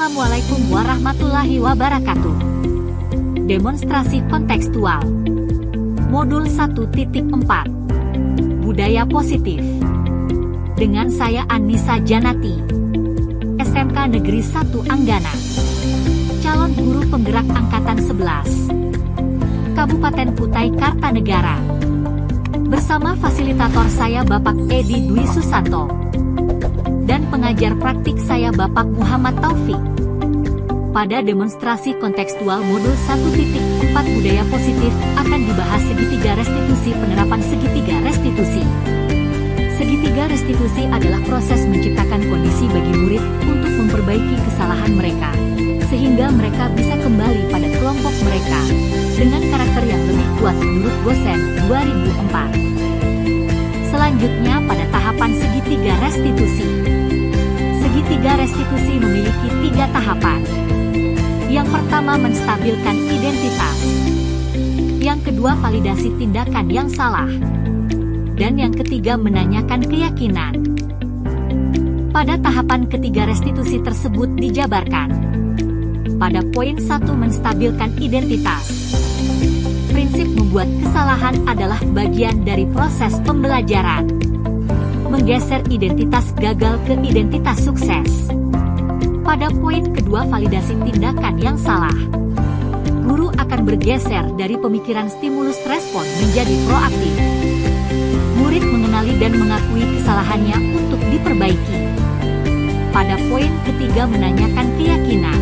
Assalamualaikum warahmatullahi wabarakatuh. Demonstrasi kontekstual. Modul 1.4. Budaya positif. Dengan saya Annisa Janati, SMK Negeri 1 Anggana. Calon guru penggerak angkatan 11. Kabupaten Kutai Kartanegara. Bersama fasilitator saya Bapak Edi Dwi Susanto. Dan pengajar praktik saya Bapak Muhammad Taufik. Pada demonstrasi kontekstual modul 1.4 budaya positif akan dibahas segitiga restitusi. Penerapan segitiga restitusi. Segitiga restitusi adalah proses menciptakan kondisi bagi murid untuk memperbaiki kesalahan mereka, sehingga mereka bisa kembali pada kelompok mereka dengan karakter yang lebih kuat menurut Gosen 2004. Selanjutnya pada tahapan segitiga restitusi. Segitiga restitusi memiliki 3 tahapan. Yang pertama menstabilkan identitas. Yang kedua validasi tindakan yang salah. Dan yang ketiga menanyakan keyakinan. Pada tahapan ketiga restitusi tersebut dijabarkan. Pada poin 1 menstabilkan identitas. Prinsip membuat kesalahan adalah bagian dari proses pembelajaran. Menggeser identitas gagal ke identitas sukses. Pada poin kedua validasi tindakan yang salah. Guru akan bergeser dari pemikiran stimulus respon menjadi proaktif. Murid mengenali dan mengakui kesalahannya untuk diperbaiki. Pada poin ketiga menanyakan keyakinan.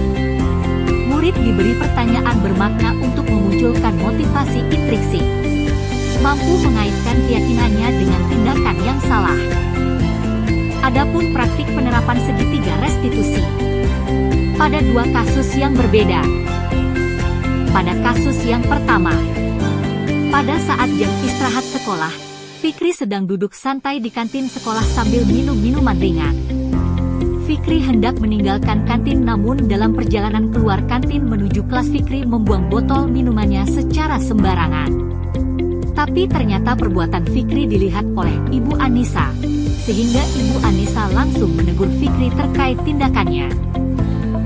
Murid diberi pertanyaan bermakna untuk memunculkan motivasi intrinsik. Mampu mengaitkan keyakinannya dengan tindakan yang salah. Adapun praktik penerapan segitiga restitusi. Pada 2 kasus yang berbeda. Pada kasus yang pertama, pada saat jam istirahat sekolah, Fikri sedang duduk santai di kantin sekolah sambil minum minuman ringan. Fikri hendak meninggalkan kantin, namun dalam perjalanan keluar kantin menuju kelas Fikri membuang botol minumannya secara sembarangan. Tapi ternyata perbuatan Fikri dilihat oleh Ibu Anissa, sehingga Ibu Anissa langsung menegur Fikri terkait tindakannya.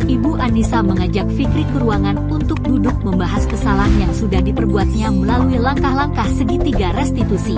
Ibu Anissa mengajak Fikri ke ruangan untuk duduk membahas kesalahan yang sudah diperbuatnya melalui langkah-langkah segitiga restitusi.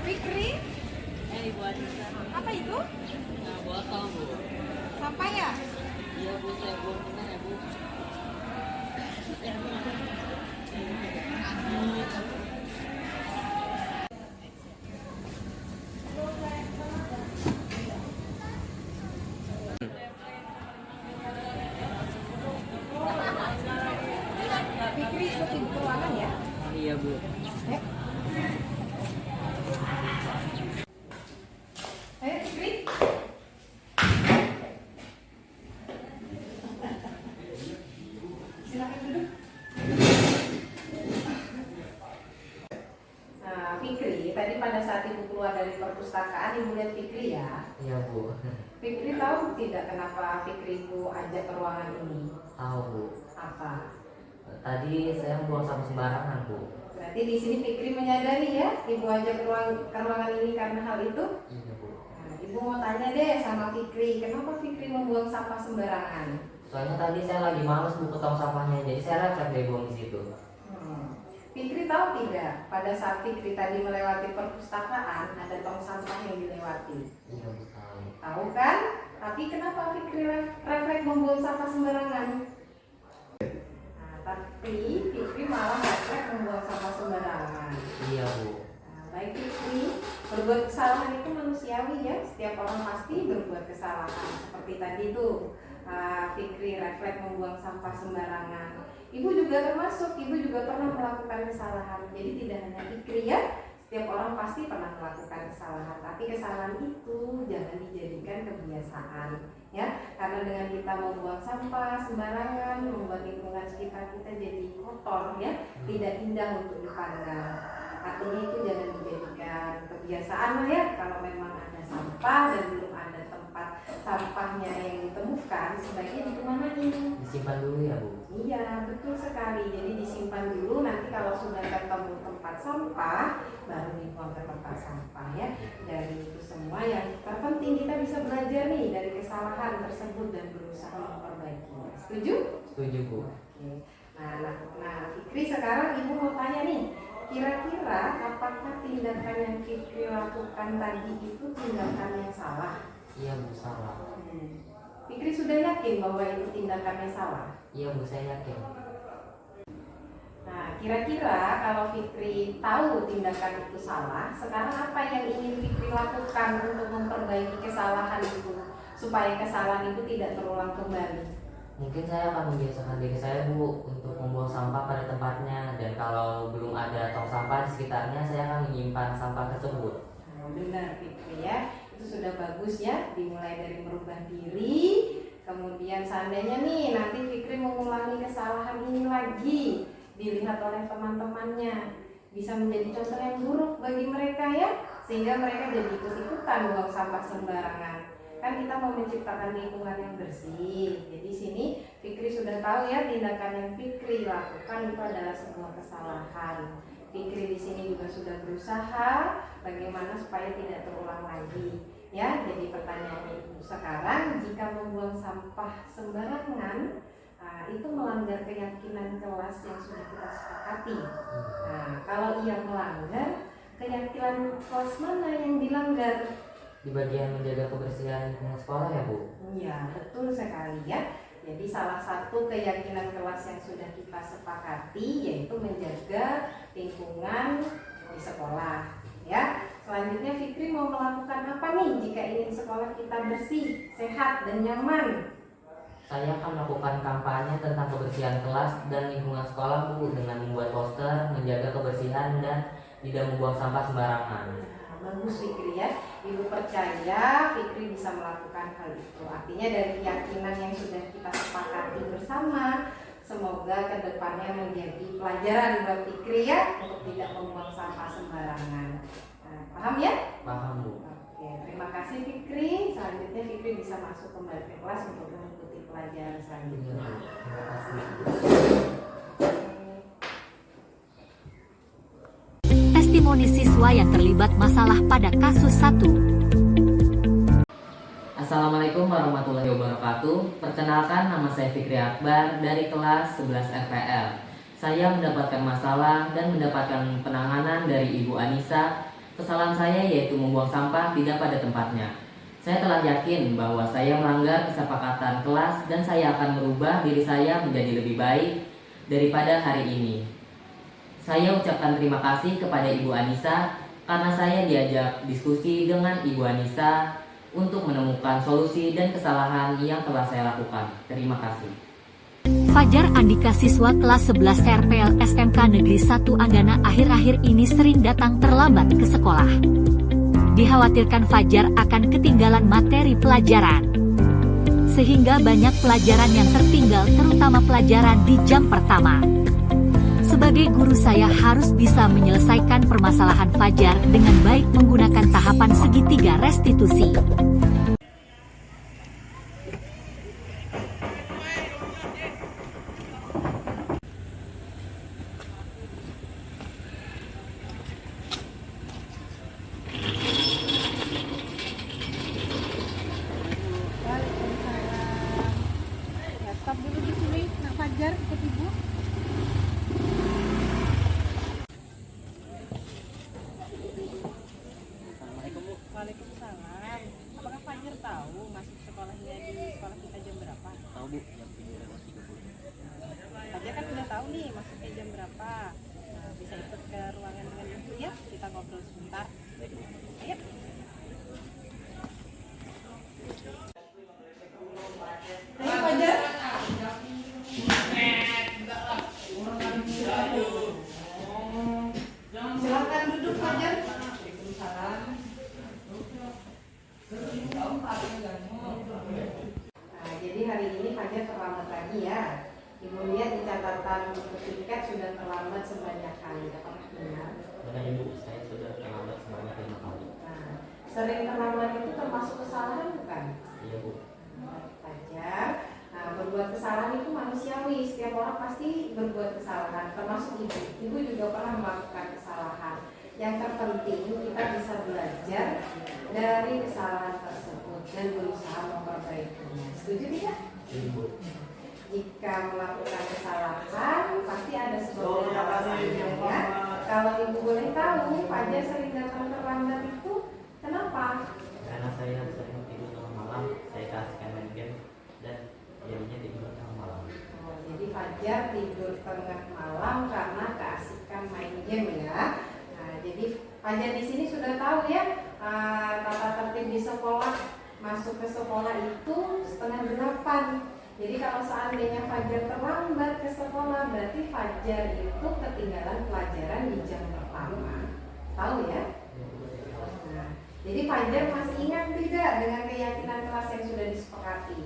Fikri? Ibu Anissa. Apa itu? Nah, botol, Bu. Sampah ya? Iya, Bu. Saya belum pernah ya, Bu. Fikri ikutin ke ruangan ya? Iya, Bu. Ayo Fikri. Silakan duduk. Nah, Fikri, tadi pada saat Ibu keluar dari perpustakaan, Ibu lihat Fikri ya? Iya, Bu. Fikri tahu tidak kenapa Fikri Ibu ajak ke ruangan ini? Tahu, Bu. Apa? Tadi saya buang sampah sembarangan, Bu. Berarti di sini Fikri menyadari ya, Ibu ajak ke ruangan ini karena hal itu? Iya, Bu. Nah, Ibu mau tanya deh sama Fikri, kenapa Fikri membuang sampah sembarangan? Soalnya tadi saya lagi males, Bu, ke tong sampahnya. Jadi saya refleks deh buang di situ. Fikri tahu tidak, pada saat Fikri tadi melewati perpustakaan, ada tong sampah yang dilewati. Iya, Bu, tahu. Tahu kan? Tapi kenapa Fikri refleks membuang sampah sembarangan? Nah, tapi Fikri malah refleks membuang sampah sembarangan. Iya, Bu. Nah, baik Fikri, berbuat kesalahan itu manusiawi ya. Setiap orang pasti berbuat kesalahan. Seperti tadi tuh, Fikri refleks membuang sampah sembarangan. Ibu juga termasuk, ibu juga pernah melakukan kesalahan. Jadi tidak hanya Fikri ya, Setiap orang pasti pernah melakukan kesalahan, tapi kesalahan itu jangan dijadikan kebiasaan, ya. Karena dengan kita membuang sampah sembarangan, membuat lingkungan sekitar kita jadi kotor, ya, tidak indah untuk dipandang. Artinya itu jangan dijadikan kebiasaan lah ya. Kalau memang ada sampah dan belum ada tempat sampahnya yang ditemukan, sebaiknya dikemanain? Disimpan dulu ya Bu? Iya, betul sekali. Jadi disimpan dulu, nanti kalau sudah ketemu tempat sampah, baru dibuang ke tempat sampah, ya. Dari itu semua yang terpenting kita bisa belajar nih dari kesalahan tersebut dan berusaha memperbaikinya. Setuju? Setuju Bu. Oke. Nah, Fikri, sekarang Ibu mau tanya nih, kira-kira apakah tindakan yang Fikri lakukan tadi itu tindakan yang salah? Iya Bu, salah. Fikri sudah yakin bahwa itu tindakannya salah? Iya Bu, saya yakin. Nah, kira-kira kalau Fikri tahu tindakan itu salah, sekarang apa yang ingin Fikri lakukan untuk memperbaiki kesalahan itu, supaya kesalahan itu tidak terulang kembali? Mungkin saya akan membiasakan diri saya Bu untuk membuang sampah pada tempatnya, dan kalau belum ada tong sampah di sekitarnya, saya akan menyimpan sampah tersebut. Nah, benar Fikri ya, itu sudah bagus ya, dimulai dari merubah diri. Kemudian seandainya nih nanti Fikri mengulangi kesalahan ini lagi, dilihat oleh teman-temannya, bisa menjadi contoh yang buruk bagi mereka ya, sehingga mereka jadi ikut-ikutan buang sampah sembarangan. Kan kita mau menciptakan lingkungan yang bersih. Jadi sini Fikri sudah tahu ya, tindakan yang Fikri lakukan itu adalah sebuah kesalahan. Fikri di sini juga sudah berusaha bagaimana supaya tidak terulang lagi. Ya, jadi pertanyaannya Ibu sekarang, jika membuang sampah sembarangan, itu melanggar keyakinan kelas yang sudah kita sepakati. Nah, kalau ia melanggar, keyakinan kelas mana yang dilanggar? Di bagian menjaga kebersihan lingkungan sekolah ya Bu? Iya, betul sekali ya. Jadi salah satu keyakinan kelas yang sudah kita sepakati yaitu menjaga lingkungan di sekolah. Ya, selanjutnya Fikri mau melakukan apa nih jika ingin sekolah kita bersih, sehat, dan nyaman? Saya akan melakukan kampanye tentang kebersihan kelas dan lingkungan sekolah Bu, dengan membuat poster, menjaga kebersihan, dan tidak membuang sampah sembarangan. Nah, bagus Fikri ya. Ibu percaya Fikri bisa melakukan hal itu. Artinya dari keyakinan yang sudah kita sepakati bersama, semoga kedepannya menjadi pelajaran buat Fikri ya, untuk tidak membuang sampah sembarangan. Nah, paham ya? Paham Bu. Oke, terima kasih Fikri. Selanjutnya Fikri bisa masuk kembali ke kelas untuk mengikuti pelajaran Iya selanjutnya. Bu, terima kasih. Testimoni siswa yang terlibat masalah pada kasus 1. Assalamualaikum warahmatullahi wabarakatuh. Perkenalkan, nama saya Fikri Akbar dari kelas 11 RPL. Saya mendapatkan masalah dan mendapatkan penanganan dari Ibu Anissa. Kesalahan saya yaitu membuang sampah tidak pada tempatnya. Saya telah yakin bahwa saya melanggar kesepakatan kelas dan saya akan merubah diri saya menjadi lebih baik daripada hari ini. Saya ucapkan terima kasih kepada Ibu Anissa karena saya diajak diskusi dengan Ibu Anissa untuk menemukan solusi dan kesalahan yang telah saya lakukan. Terima kasih. Fajar Andika, siswa kelas 11 RPL SMK Negeri 1 Anggana, akhir-akhir ini sering datang terlambat ke sekolah. Dikhawatirkan Fajar akan ketinggalan materi pelajaran, sehingga banyak pelajaran yang tertinggal, terutama pelajaran di jam pertama. Sebagai guru, saya harus bisa menyelesaikan permasalahan Fajar dengan baik menggunakan tahapan segitiga restitusi. Waalaikumsalam. Ya, stop dulu di sini, Nak Fajar, ikut Ibu. Waalaikumsalam. Apakah Fajar tahu masuk sekolahnya di sekolah kita jam berapa? Tahu Bu, jam 7:30. Fajar kan udah tahu nih masuknya jam berapa. Nah, bisa ikut ke ruangan dengan Ibu ya. Kita ngobrol sebentar. Ayo. Ayo Fajar. Nah, jadi hari ini Fajar terlambat lagi ya. Ibu lihat di catatan buku tiket sudah terlambat sebanyak kali. Apakah benar? Benar Ibu, saya sudah terlambat sebanyak 5 kali. Nah, sering terlambat itu termasuk kesalahan bukan? Iya Bu. Fajar. Nah, berbuat kesalahan itu manusiawi. Setiap orang pasti berbuat kesalahan, termasuk ibu. Ibu juga pernah melakukan kesalahan. Yang terpenting kita bisa belajar dari kesalahan tersebut dan berusaha memperbaikinya. Setuju tidak? Ibu. Jika melakukan kesalahan pasti ada sebab dan alasannya ya. Kalau ibu boleh tahu, Fajar sering datang terlambat itu kenapa? Karena saya sering tidur tengah malam, saya kasihkan main game dan jadinya tidur tengah malam. Oh, jadi Fajar tidur tengah malam karena keasikan main game ya. Nah, jadi Fajar di sini sudah tahu ya tata tertib di sekolah. Masuk ke sekolah itu 7:30. Jadi kalau seandainya Fajar terlambat ke sekolah, berarti Fajar itu ketinggalan pelajaran di jam pertama. Tahu ya? Nah, jadi Fajar masih ingat tidak dengan keyakinan kelas yang sudah disepakati?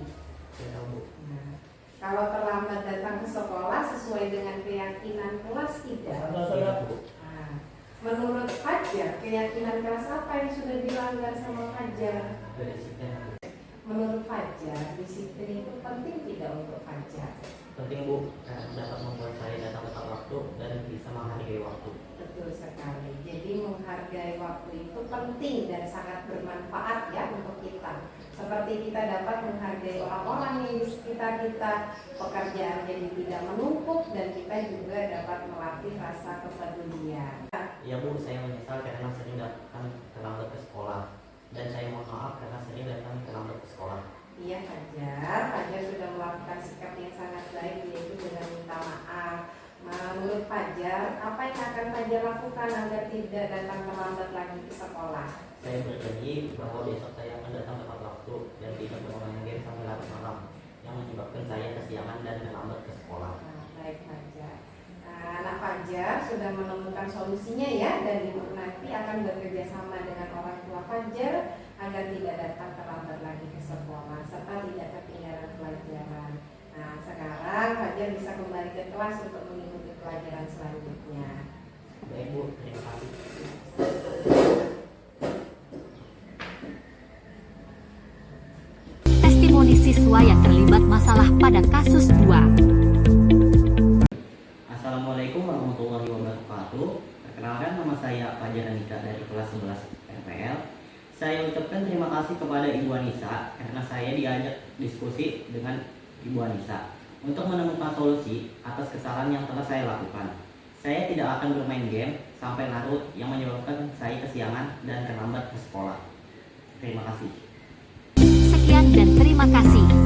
Saya tahu Bu. Nah, kalau terlambat datang ke sekolah sesuai dengan keyakinan kelas tidak? Iya Bu. Nah, menurut Fajar, keyakinan kelas apa yang sudah dilanggar sama Fajar? Berdisiplin Bu. Menurut Fajar, disiplin itu penting tidak untuk Fajar? Penting Bu, dapat membuat saya datang tepat waktu dan bisa menghargai waktu. Betul sekali. Jadi menghargai waktu itu penting dan sangat bermanfaat ya untuk kita. Seperti kita dapat menghargai orang-orang yang di sekitar kita, pekerjaan jadi tidak menumpuk dan kita juga dapat melatih rasa kepedulian. Ya Bu, saya menyesal karena sering datang terlambat ke sekolah. Dan saya mohon maaf karena sering datang terlambat ke sekolah. Iya Fajar sudah melakukan sikap yang sangat baik yaitu dengan minta maaf. Menurut Fajar, apa yang akan Fajar lakukan agar tidak datang terlambat lagi ke sekolah? Saya berjanji bahwa besok saya akan datang tepat waktu dan tidak bermain game sampai larut malam yang menyebabkan saya kesiangan dan terlambat ke sekolah. Nah, baik Fajar. Anak Fajar sudah menemukan solusinya ya, dan ibu nanti akan bekerja sama dengan orang tua Fajar agar tidak datang terlambat lagi ke sekolah serta tidak ketinggalan pelajaran. Nah, sekarang Fajar bisa kembali ke kelas untuk mengikuti pelajaran selanjutnya. Baik Bu, terima kasih. Testimoni siswa yang terlibat masalah pada kasus 2. Assalamualaikum warahmatullahi wabarakatuh. Perkenalkan, nama saya Fajar Andika dari kelas 11 RPL. Saya ucapkan terima kasih kepada Ibu Anissa karena saya diajak diskusi dengan Ibu Anissa untuk menemukan solusi atas kesalahan yang telah saya lakukan. Saya tidak akan bermain game sampai larut yang menyebabkan saya kesiangan dan terlambat ke sekolah. Terima kasih. Sekian dan terima kasih.